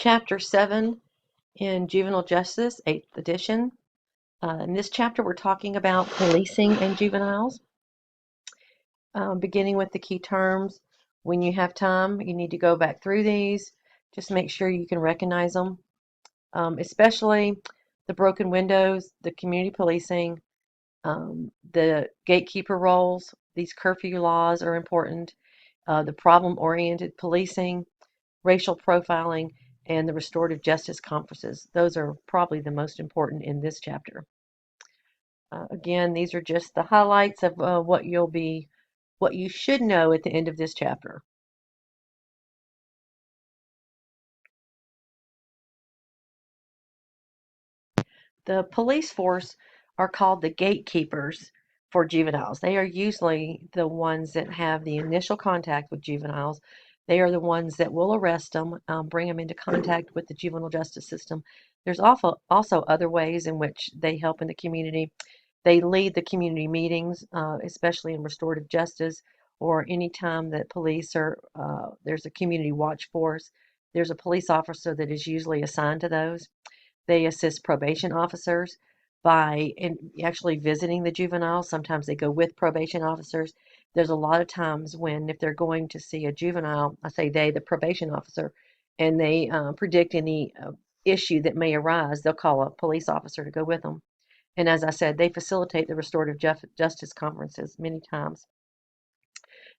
Chapter 7 in Juvenile Justice, 8th edition. In this chapter, we're talking about policing and juveniles, beginning with the key terms. When you have time, you need to go back through these. Just make sure you can recognize them, especially the broken windows, the community policing, the gatekeeper roles. These curfew laws are important. The problem-oriented policing, racial profiling, and the restorative justice conferences. Those are probably the most important in this chapter. Again, these are just the highlights of what you should know at the end of this chapter. The police force are called the gatekeepers for juveniles. They are usually the ones that have the initial contact with juveniles. They are the ones that will arrest them, bring them into contact with the juvenile justice system. There's also other ways in which they help in the community. They lead the community meetings, especially in restorative justice, or any time that police are, there's a community watch force. There's a police officer that is usually assigned to those. They assist probation officers by actually visiting the juveniles. Sometimes they go with probation officers. There's a lot of times when, if they're going to see a juvenile, I say they, the probation officer, and they predict any issue that may arise, they'll call a police officer to go with them. And as I said, they facilitate the restorative justice conferences many times.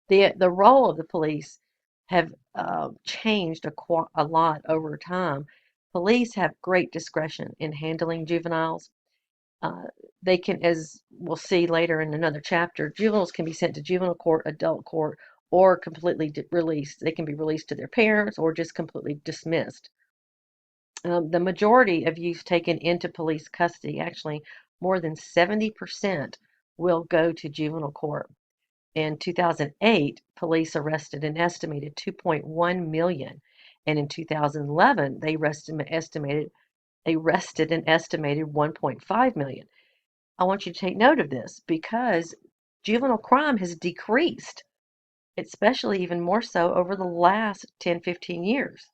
The role of the police have changed a lot over time. Police have great discretion in handling juveniles. Uh, they can, as we'll see later in another chapter, juveniles can be sent to juvenile court, adult court, or completely released. They can be released to their parents or just completely dismissed. The majority of youth taken into police custody, actually more than 70%, will go to juvenile court. In 2008, police arrested an estimated 2.1 million, and in 2011, they arrested an estimated 1.5 million. I want you to take note of this because juvenile crime has decreased, especially even more so over the last 10-15 years.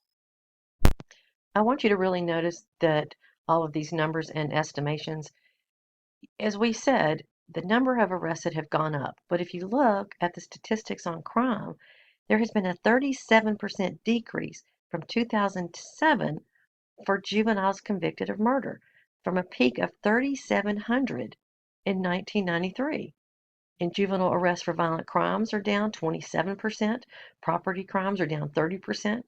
I want you to really notice that all of these numbers and estimations, as we said, the number of arrests have gone up. But if you look at the statistics on crime, there has been a 37% decrease from 2007 for juveniles convicted of murder, from a peak of 3,700 in 1993. And juvenile arrests for violent crimes are down 27%. Property crimes are down 30%.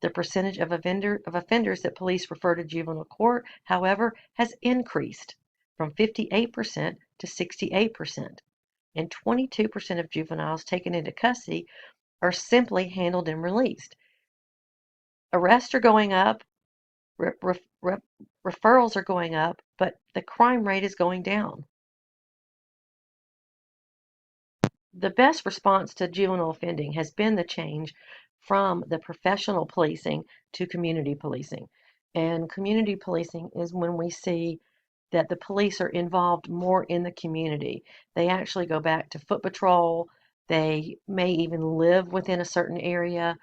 The percentage of offenders that police refer to juvenile court, however, has increased from 58% to 68%. And 22% of juveniles taken into custody are simply handled and released. Arrests are going up, referrals are going up, but the crime rate is going down. The best response to juvenile offending has been the change from the professional policing to community policing. And community policing is when we see that the police are involved more in the community. They actually go back to foot patrol. They may even live within a certain area.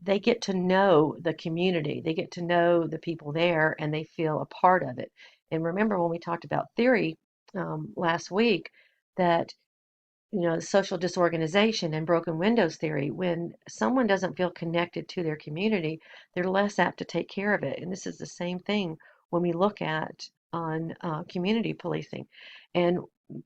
They get to know the community. They get to know the people there and they feel a part of it. And remember when we talked about theory last week that social disorganization and broken windows theory, when someone doesn't feel connected to their community, they're less apt to take care of it. And this is the same thing when we look at on community policing. And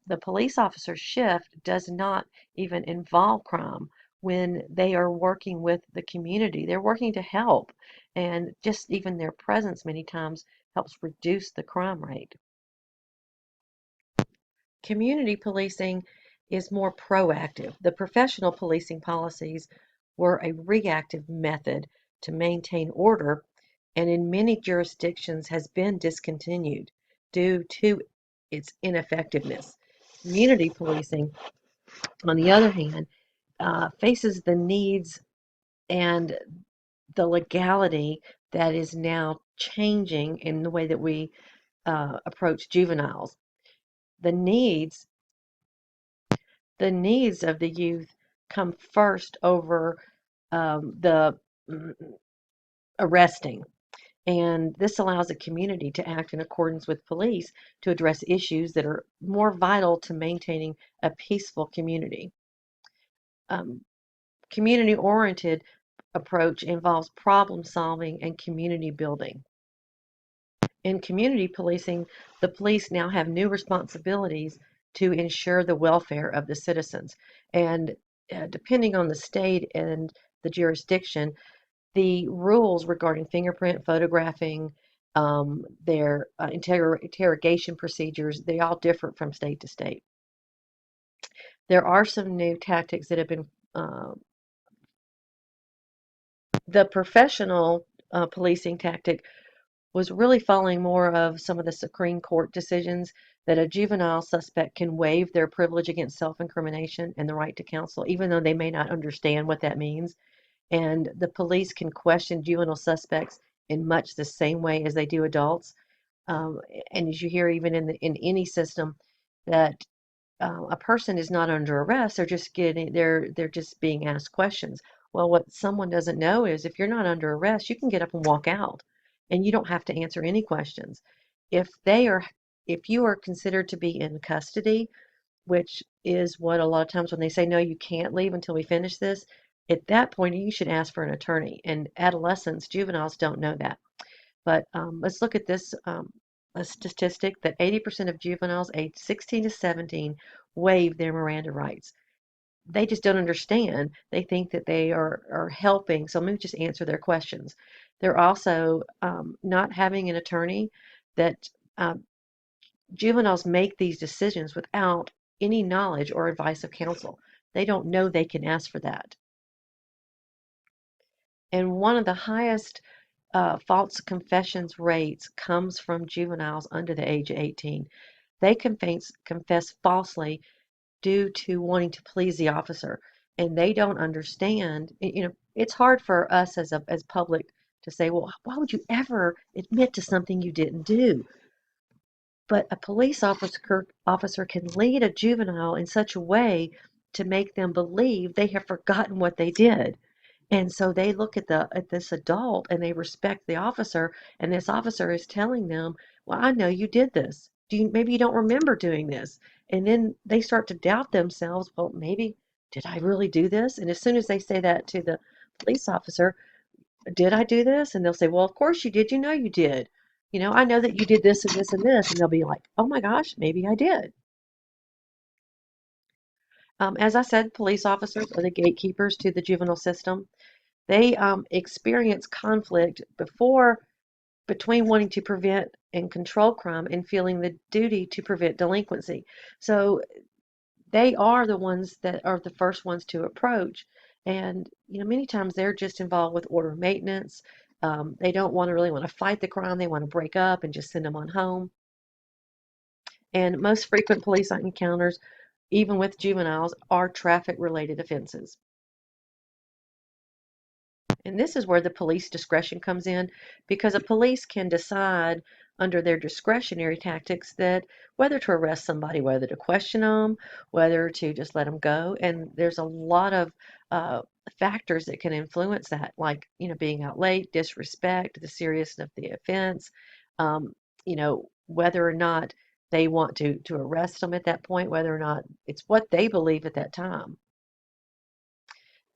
the police officer's shift does not even involve crime when they are working with the community. They're working to help. And just even their presence many times helps reduce the crime rate. Community policing is more proactive. The professional policing policies were a reactive method to maintain order and in many jurisdictions has been discontinued due to its ineffectiveness. Community policing, on the other hand, faces the needs and the legality that is now changing in the way that we approach juveniles. The needs the needs of the youth come first over the arresting. And this allows the community to act in accordance with police to address issues that are more vital to maintaining a peaceful community. Um, Community-oriented approach involves problem solving and community building. In community policing, the police now have new responsibilities to ensure the welfare of the citizens. And depending on the state and the jurisdiction, the rules regarding fingerprint photographing, their interrogation procedures, they all differ from state to state. There are some new tactics that have been, uh, the professional policing tactic was really following more of some of the Supreme Court decisions that a juvenile suspect can waive their privilege against self-incrimination and the right to counsel, even though they may not understand what that means. And the police can question juvenile suspects in much the same way as they do adults. Um, and as you hear, even in any system, that a person is not under arrest; they're just being asked questions. Well, what someone doesn't know is if you're not under arrest, you can get up and walk out, and you don't have to answer any questions. If they are, if you are considered to be in custody, which is what a lot of times when they say, no, you can't leave until we finish this, at that point, you should ask for an attorney. And adolescents, juveniles don't know that. But let's look at this a statistic that 80% of juveniles aged 16 to 17 waive their Miranda rights. They just don't understand. They think that they are helping, so let me just answer their questions. They're also not having an attorney that um, juveniles make these decisions without any knowledge or advice of counsel. They don't know they can ask for that. And one of the highest false confessions rates comes from juveniles under the age of 18. They confess falsely due to wanting to please the officer, and they don't understand. It's hard for us as public to say, well, why would you ever admit to something you didn't do? But a police officer can lead a juvenile in such a way to make them believe they have forgotten what they did. And so they look at this adult and they respect the officer, and this officer is telling them, "Well, I know you did this. Maybe you don't remember doing this." And then they start to doubt themselves. Well, maybe did I really do this? And as soon as they say that to the police officer, did I do this? And they'll say, well, of course you did. You know you did. I know that you did this and this and this. And they'll be like, oh my gosh, maybe I did. As I said, police officers are the gatekeepers to the juvenile system. They experience conflict between wanting to prevent and control crime and feeling the duty to prevent delinquency. So they are the ones that are the first ones to approach. And, many times they're just involved with order maintenance. They don't really want to fight the crime. They want to break up and just send them on home. And most frequent police encounters, even with juveniles, are traffic related offenses. And this is where the police discretion comes in, because a police can decide under their discretionary tactics that whether to arrest somebody, whether to question them, whether to just let them go. And there's a lot of uh, factors that can influence that, like, being out late, disrespect, the seriousness of the offense, um, whether or not they want to arrest them at that point, whether or not it's what they believe at that time.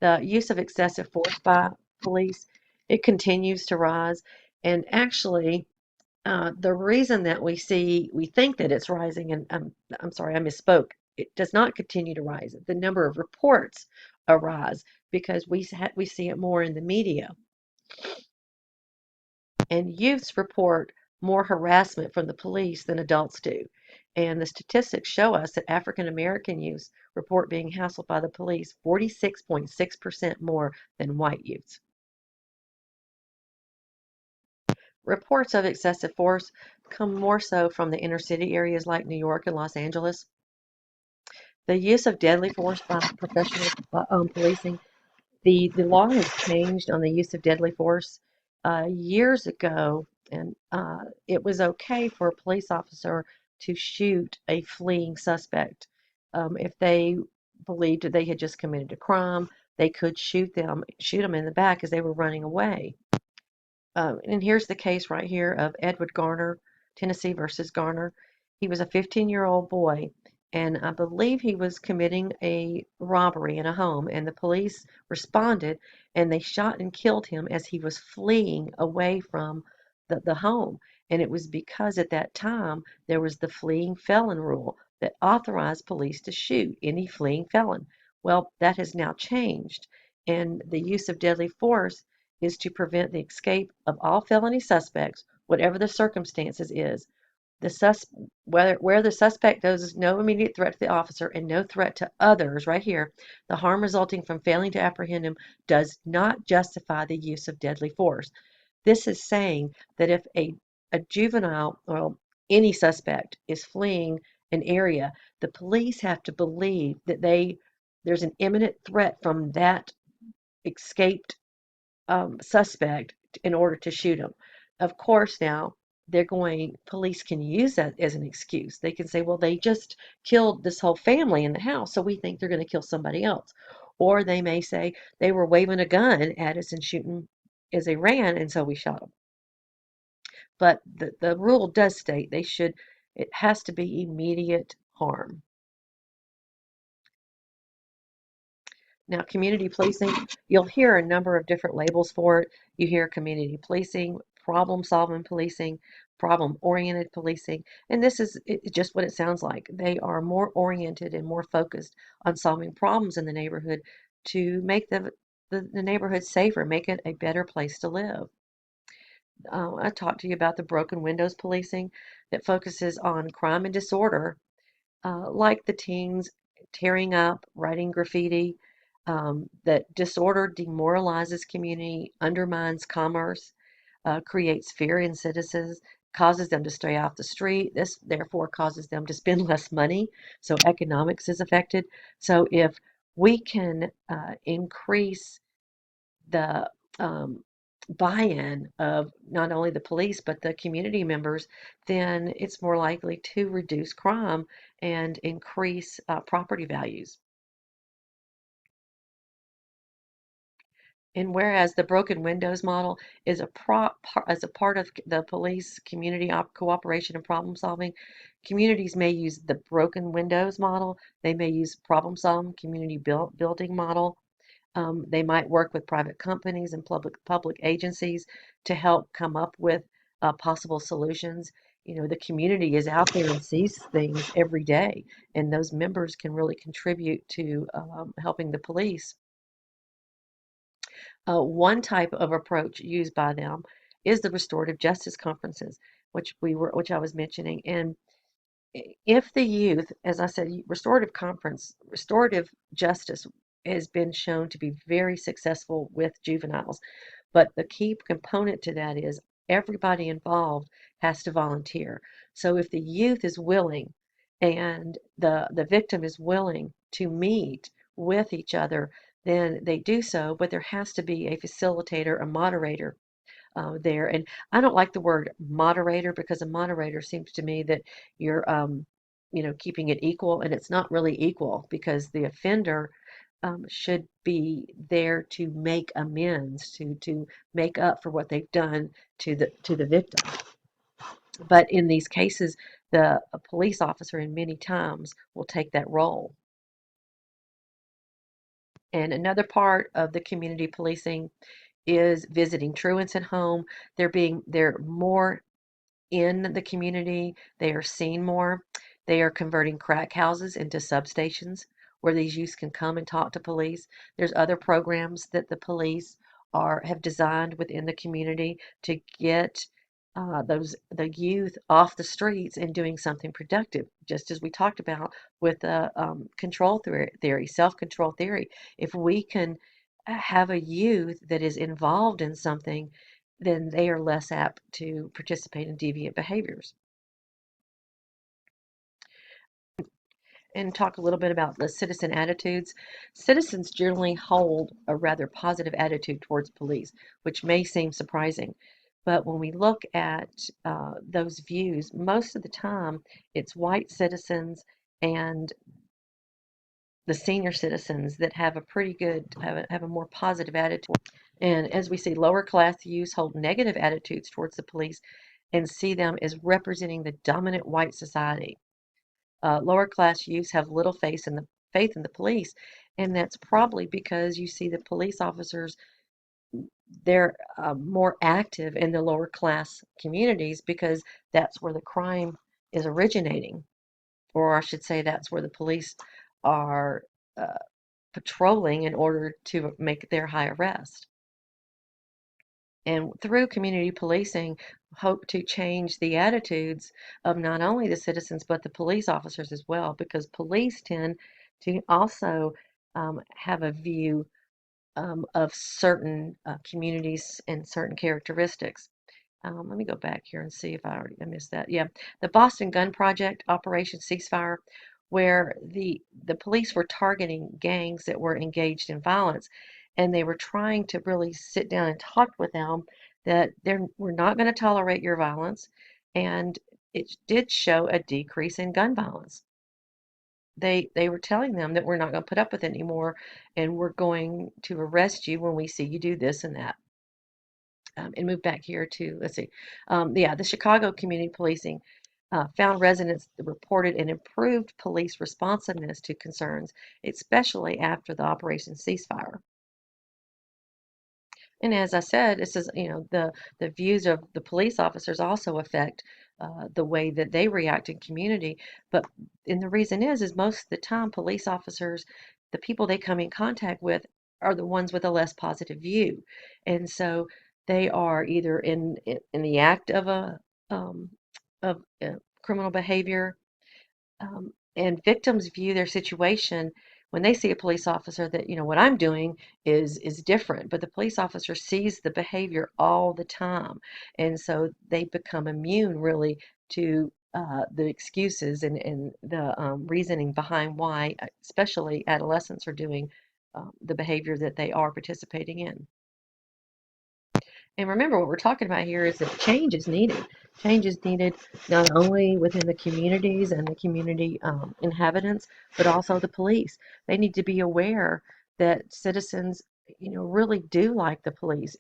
The use of excessive force by police, it continues to rise. And actually, the reason that we think that it's rising, and I'm sorry, I misspoke. It does not continue to rise. The number of reports arise because we see it more in the media. And youths report more harassment from the police than adults do. And the statistics show us that African American youths report being hassled by the police 46.6% more than white youths. Reports of excessive force come more so from the inner city areas like New York and Los Angeles. The use of deadly force by professional policing, the law has changed on the use of deadly force years ago, and it was okay for a police officer to shoot a fleeing suspect. If they believed that they had just committed a crime, they could shoot them in the back as they were running away. And here's the case right here of Edward Garner, Tennessee versus Garner. He was a 15-year-old boy, and I believe he was committing a robbery in a home, and the police responded and they shot and killed him as he was fleeing away from the home. And it was because at that time there was the fleeing felon rule that authorized police to shoot any fleeing felon. Well, that has now changed, and the use of deadly force is to prevent the escape of all felony suspects, whatever the circumstances is. The sus where the suspect poses no immediate threat to the officer and no threat to others, right here, the harm resulting from failing to apprehend him does not justify the use of deadly force. This is saying that if a juvenile or any suspect is fleeing an area, the police have to believe that there's an imminent threat from that escaped suspect in order to shoot him. Of course, now police can use that as an excuse. They can say, well, they just killed this whole family in the house, so we think they're going to kill somebody else. Or they may say they were waving a gun at us and shooting as they ran, and so we shot them. But the rule does state it has to be immediate harm. Now, community policing, you'll hear a number of different labels for it. You hear community policing, problem-solving policing, problem-oriented policing, and this is just what it sounds like. They are more oriented and more focused on solving problems in the neighborhood to make the neighborhood safer, make it a better place to live. I talked to you about the broken windows policing that focuses on crime and disorder like the teens tearing up, writing graffiti, that disorder demoralizes community, undermines commerce, creates fear in citizens, causes them to stay off the street. This therefore causes them to spend less money, so economics is affected. So if we can increase the buy-in of not only the police but the community members, then it's more likely to reduce crime and increase property values. And whereas the broken windows model is as a part of the police community cooperation and problem solving, communities may use the broken windows model. They may use problem solving community building model. They might work with private companies and public agencies to help come up with possible solutions. You know, the community is out there and sees things every day, and those members can really contribute to helping the police. One type of approach used by them is the restorative justice conferences, which I was mentioning. And if the youth, as I said, restorative justice has been shown to be very successful with juveniles. But the key component to that is everybody involved has to volunteer. So if the youth is willing and the victim is willing to meet with each other, then they do so, but there has to be a facilitator, a moderator there. And I don't like the word moderator because a moderator seems to me that you're, keeping it equal, and it's not really equal because the offender should be there to make amends, to make up for what they've done to the victim. But in these cases, a police officer in many times will take that role. And another part of the community policing is visiting truants at home. They're more in the community. They are seen more. They are converting crack houses into substations where these youths can come and talk to police. There's other programs that the police have designed within the community to get the youth off the streets and doing something productive, just as we talked about with control theory, self-control theory. If we can have a youth that is involved in something, then they are less apt to participate in deviant behaviors. And talk a little bit about the citizen attitudes. Citizens generally hold a rather positive attitude towards police, which may seem surprising. But when we look at those views, most of the time it's white citizens and the senior citizens that have a pretty good, have a more positive attitude. And as we see, lower class youths hold negative attitudes towards the police and see them as representing the dominant white society. Lower class youths have little faith in the police, and that's probably because you see the police officers, they're more active in the lower class communities because that's where the crime is originating, or I should say, that's where the police are uh, patrolling in order to make their high arrest. And through community policing, hope to change the attitudes of not only the citizens but the police officers as well, because police tend to also have a view of certain communities and certain characteristics. Let me go back here and see if I missed that. Yeah, the Boston Gun Project, Operation Ceasefire, where the police were targeting gangs that were engaged in violence, and they were trying to really sit down and talk with them that we're not going to tolerate your violence, and it did show a decrease in gun violence. They were telling them that we're not going to put up with it anymore, and we're going to arrest you when we see you do this and that. And move back here to, let's see, yeah, the Chicago Community Policing found residents reported an improved police responsiveness to concerns, especially after the Operation Ceasefire. And as I said, this is, the views of the police officers also affect the way that they react in community. But and the reason is most of the time police officers, the people they come in contact with, are the ones with a less positive view, and so they are either in the act of a of criminal behavior, and victims view their situation when they see a police officer that, what I'm doing is different, but the police officer sees the behavior all the time, and so they become immune really to the excuses and the reasoning behind why, especially adolescents, are doing the behavior that they are participating in. And remember, what we're talking about here is that change is needed. Change is needed not only within the communities and the community inhabitants, but also the police. They need to be aware that citizens, really do like the police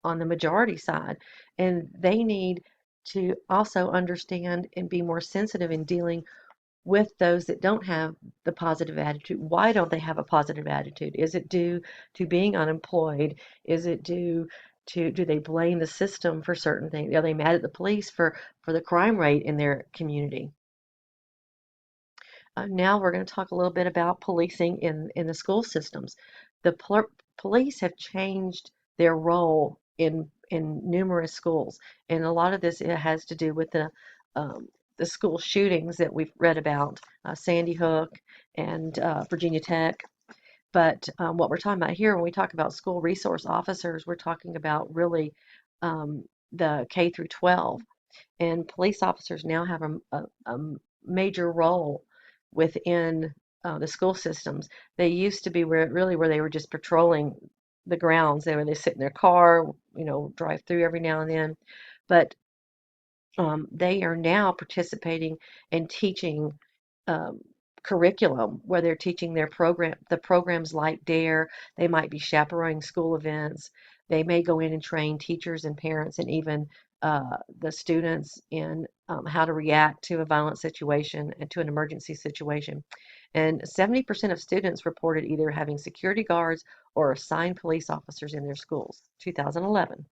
on the majority side, and they need to also understand and be more sensitive in dealing with those that don't have the positive attitude. Why don't they have a positive attitude? Is it due to being unemployed? Is it due to, do they blame the system for certain things? Are they mad at the police for the crime rate in their community? Now we're going to talk a little bit about policing in the school systems. The police have changed their role in numerous schools, and a lot of this, it has to do with the school shootings that we've read about, Sandy Hook and Virginia Tech. But what we're talking about here, when we talk about school resource officers, we're talking about really the K through 12, and police officers now have a major role within the school systems. They used to be where they were just patrolling the grounds. They sit in their car, drive through every now and then, but they are now participating in teaching um, curriculum, where they're teaching the programs like DARE. They might be chaperoning school events. They may go in and train teachers and parents and even the students in how to react to a violent situation and to an emergency situation. And 70% of students reported either having security guards or assigned police officers in their schools. 2011.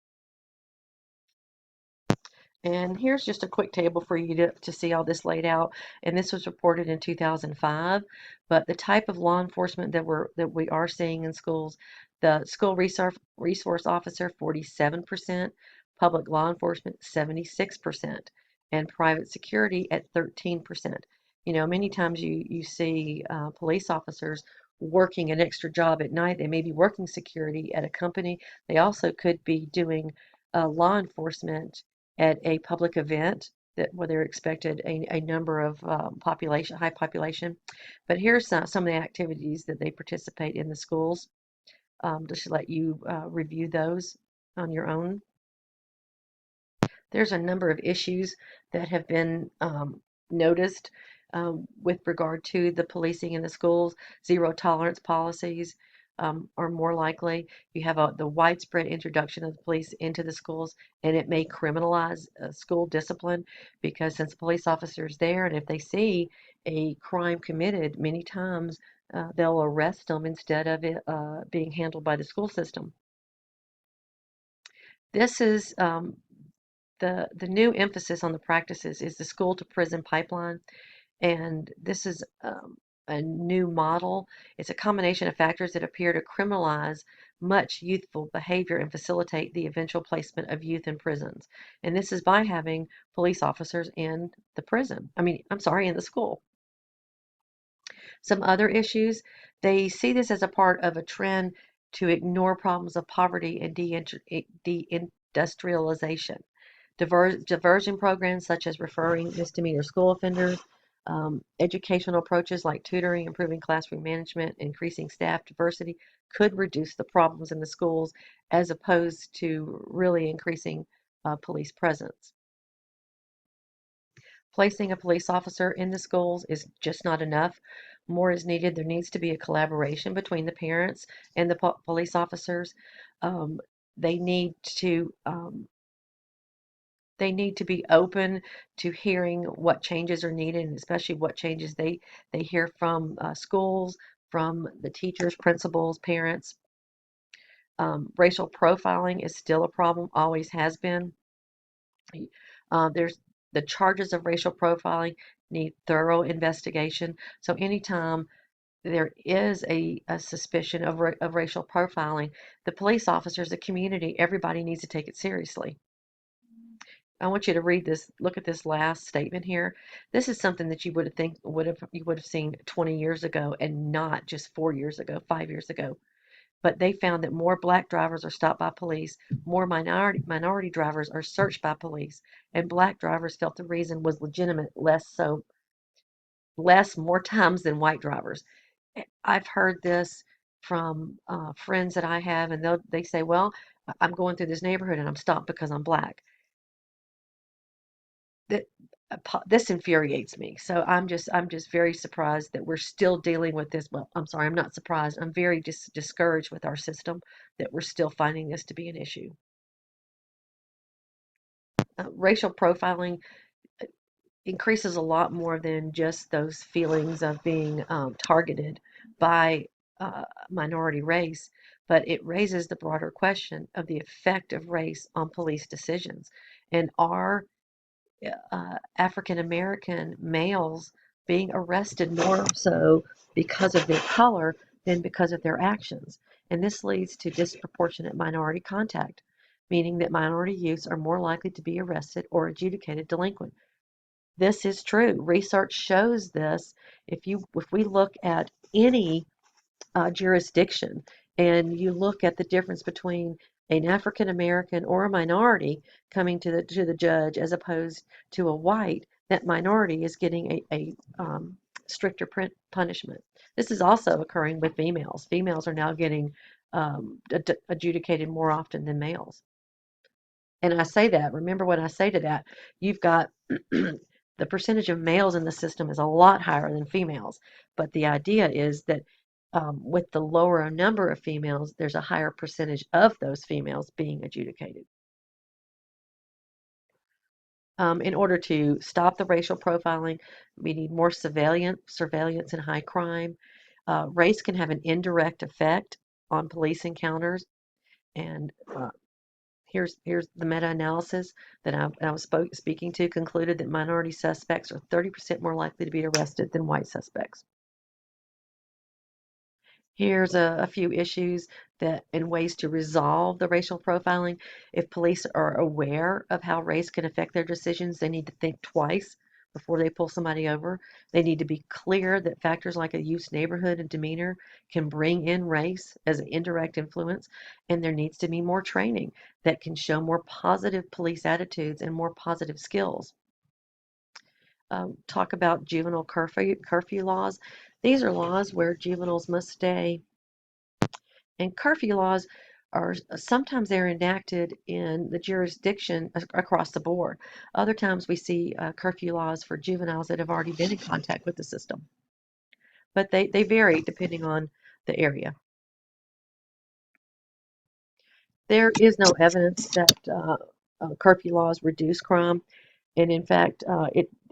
And here's just a quick table for you to see all this laid out. And this was reported in 2005. But the type of law enforcement that we are seeing in schools: the school resource officer, 47%, public law enforcement, 76%, and private security at 13%. Many times you see police officers working an extra job at night. They may be working security at a company. They also could be doing law enforcement at a public event where they're expected a number of high population. But here's some of the activities that they participate in the schools. Just to let you review those on your own. There's a number of issues that have been noticed with regard to the policing in the schools. Zero tolerance policies are more likely. You have the widespread introduction of the police into the schools, and it may criminalize school discipline because since police officers there, and if they see a crime committed, many times they'll arrest them instead of it being handled by the school system. This is the new emphasis on the practices is the school to prison pipeline. And this is a new model. It's a combination of factors that appear to criminalize much youthful behavior and facilitate the eventual placement of youth in prisons. And this is by having police officers in the prison. I'm sorry, in the school. Some other issues, they see this as a part of a trend to ignore problems of poverty and deindustrialization. Diversion programs such as referring misdemeanor school offenders, educational approaches like tutoring, improving classroom management, increasing staff diversity could reduce the problems in the schools as opposed to really increasing police presence. Placing a police officer in the schools is just not enough. More is needed. There needs to be a collaboration between the parents and the police officers. Um, they need to um, they need to be open to hearing what changes are needed, and especially what changes they hear from schools, from the teachers, principals, parents. Racial profiling is still a problem, always has been. There's the charges of racial profiling need thorough investigation. So anytime there is a suspicion of racial profiling, the police officers, the community, everybody needs to take it seriously. I want you to read this, look at this last statement here. This is something that you would have seen 20 years ago and not just 4 years ago, 5 years ago. But they found that more black drivers are stopped by police, more minority drivers are searched by police, and black drivers felt the reason was legitimate, less more times than white drivers. I've heard this from friends that I have, and they say, "Well, I'm going through this neighborhood and I'm stopped because I'm black." That this infuriates me. So I'm just very surprised that we're still dealing with this. Well, I'm sorry, I'm not surprised. I'm very discouraged with our system that we're still finding this to be an issue. Racial profiling increases a lot more than just those feelings of being targeted by minority race, but it raises the broader question of the effect of race on police decisions. And are African American males being arrested more so because of their color than because of their actions? And this leads to disproportionate minority contact, meaning that minority youths are more likely to be arrested or adjudicated delinquent. This is true. Research shows this. If we look at any jurisdiction and you look at the difference between an African American or a minority coming to the judge as opposed to a white, that minority is getting a stricter punishment. This is also occurring with females. Females are now getting adjudicated more often than males. And I say that, remember when I say to that, you've got the percentage of males in the system is a lot higher than females. But the idea is that with the lower number of females, there's a higher percentage of those females being adjudicated. In order to stop the racial profiling, we need more surveillance and high crime. Race can have an indirect effect on police encounters, and here's the meta-analysis that I was speaking to concluded that minority suspects are 30% more likely to be arrested than white suspects. Here's a few issues that and ways to resolve the racial profiling. If police are aware of how race can affect their decisions, they need to think twice before they pull somebody over. They need to be clear that factors like a youth's neighborhood and demeanor can bring in race as an indirect influence, and there needs to be more training that can show more positive police attitudes and more positive skills. Talk about juvenile curfew laws. These are laws where juveniles must stay, and curfew laws are sometimes they're enacted in the jurisdiction across the board. Other times we see curfew laws for juveniles that have already been in contact with the system, but they vary depending on the area. There is no evidence that curfew laws reduce crime, and in fact,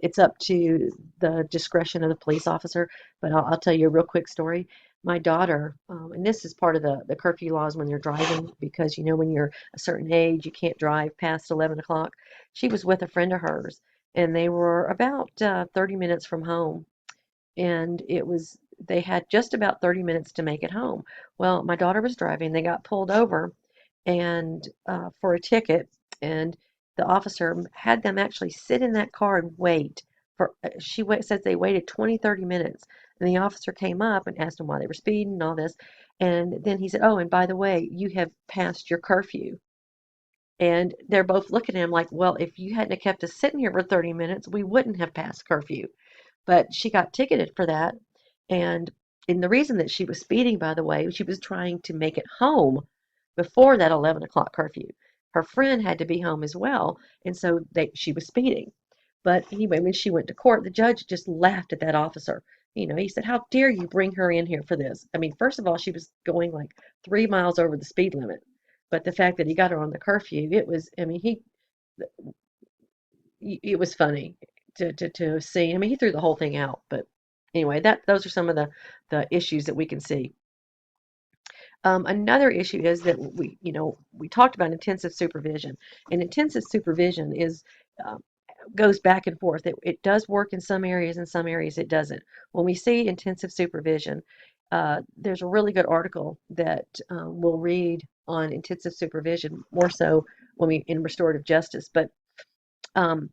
it's up to the discretion of the police officer. But I'll tell you a real quick story. My daughter, and this is part of the curfew laws when you're driving, because when you're a certain age, you can't drive past 11 o'clock. She was with a friend of hers, and they were about 30 minutes from home, and they had just about 30 minutes to make it home. Well, my daughter was driving. They got pulled over and for a ticket, and the officer had them actually sit in that car and wait for. Says they waited 20, 30 minutes, and the officer came up and asked them why they were speeding and all this, and then he said, "Oh, and by the way, you have passed your curfew." And they're both looking at him like, "Well, if you hadn't have kept us sitting here for 30 minutes, we wouldn't have passed curfew." But she got ticketed for that. And the reason that she was speeding, by the way, she was trying to make it home before that 11 o'clock curfew. Her friend had to be home as well, and so she was speeding. But anyway, when she went to court, the judge just laughed at that officer. He said, "How dare you bring her in here for this?" I mean, first of all, she was going like 3 miles over the speed limit. But the fact that he got her on the curfew, I mean, it was funny to see. I mean, he threw the whole thing out, but anyway, those are some of the issues that we can see. Another issue is that we talked about intensive supervision, and intensive supervision uh, goes back and forth. It does work in some areas, in some areas it doesn't. When we see intensive supervision, there's a really good article that we'll read on intensive supervision, more so when we in restorative justice, but um,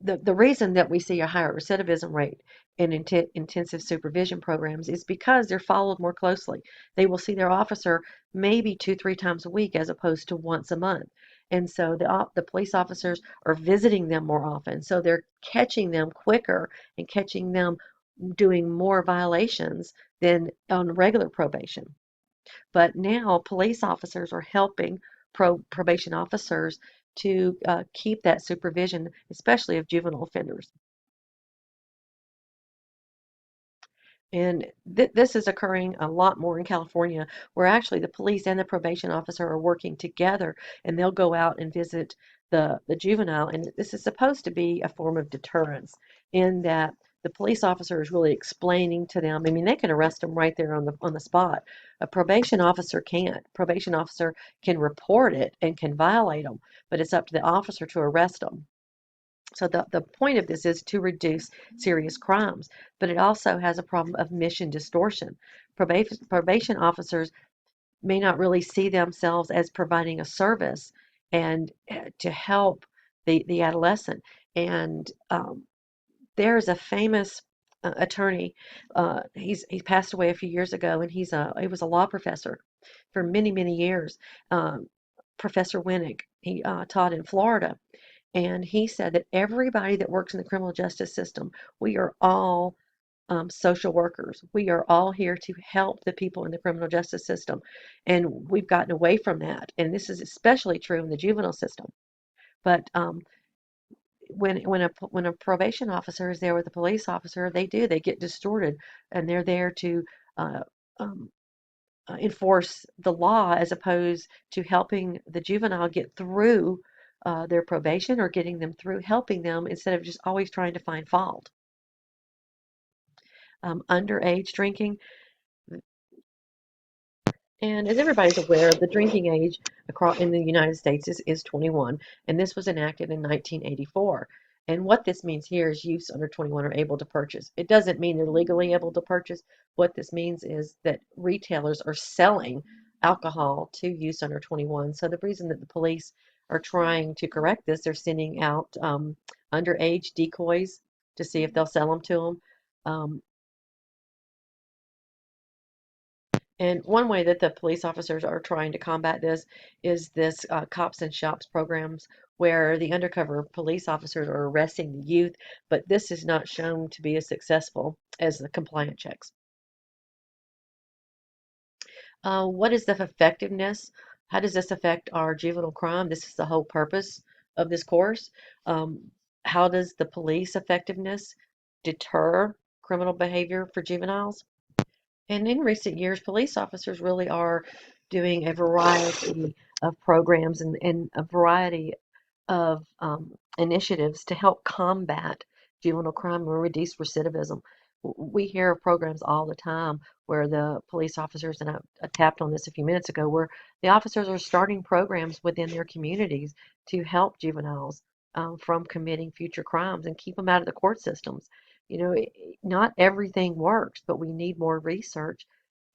the reason that we see a higher recidivism rate in intensive supervision programs is because they're followed more closely. They will see their officer maybe 2, 3 times a week as opposed to once a month. And so the police officers are visiting them more often. So they're catching them quicker and catching them doing more violations than on regular probation. But now police officers are helping probation officers to keep that supervision, especially of juvenile offenders. And this is occurring a lot more in California, where actually the police and the probation officer are working together, and they'll go out and visit the juvenile. And this is supposed to be a form of deterrence, in that the police officer is really explaining to them. I mean, they can arrest them right there on the spot. A probation officer can't. Probation officer can report it and can violate them, but it's up to the officer to arrest them. So the point of this is to reduce serious crimes, but it also has a problem of mission distortion. Probation officers may not really see themselves as providing a service and to help the adolescent. And there's a famous attorney. He passed away a few years ago, and he was a law professor for many years. Professor Winnick. He taught in Florida, and he said that everybody that works in the criminal justice system, we are all social workers. We are all here to help the people in the criminal justice system. And we've gotten away from that. And this is especially true in the juvenile system. But when a probation officer is there with a police officer, they get distorted, and they're there to uh, um, enforce the law as opposed to helping the juvenile get through their probation, or getting them through, helping them instead of just always trying to find fault. Underage drinking. And as everybody's aware, the drinking age across in the United States is 21, and this was enacted in 1984. And what this means here is youths under 21 are able to purchase. It doesn't mean they're legally able to purchase. What this means is that retailers are selling alcohol to youths under 21. So the reason that the police are trying to correct this, they're sending out underage decoys to see if they'll sell them to them. And one way that the police officers are trying to combat this is this cops and shops programs, where the undercover police officers are arresting the youth, but this is not shown to be as successful as the compliant checks. What is the effectiveness? How does this affect our juvenile crime? This is the whole purpose of this course. Um, how does the police effectiveness deter criminal behavior for juveniles? And in recent years, police officers really are doing a variety of programs and a variety of initiatives to help combat juvenile crime and reduce recidivism. We hear of programs all the time where the police officers, and I tapped on this a few minutes ago, where the officers are starting programs within their communities to help juveniles from committing future crimes and keep them out of the court systems. You know, not everything works, but we need more research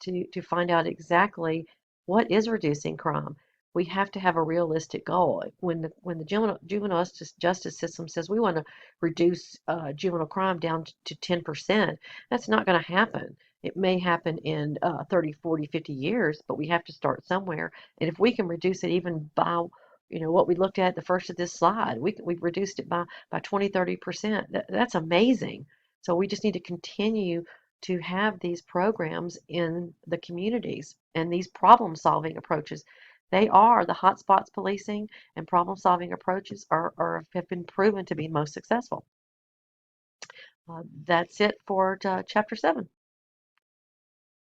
to find out exactly what is reducing crime. We have to have a realistic goal. When the juvenile justice system says we want to reduce juvenile crime down to 10%, that's not going to happen. It may happen in 30, 40, 50 years, but we have to start somewhere. And if we can reduce it even by, what we looked at the first of this slide, we've reduced it by 20, 30%. That's amazing. So we just need to continue to have these programs in the communities and these problem solving approaches. They are the hotspots policing and problem solving approaches have been proven to be most successful. That's it for chapter 7.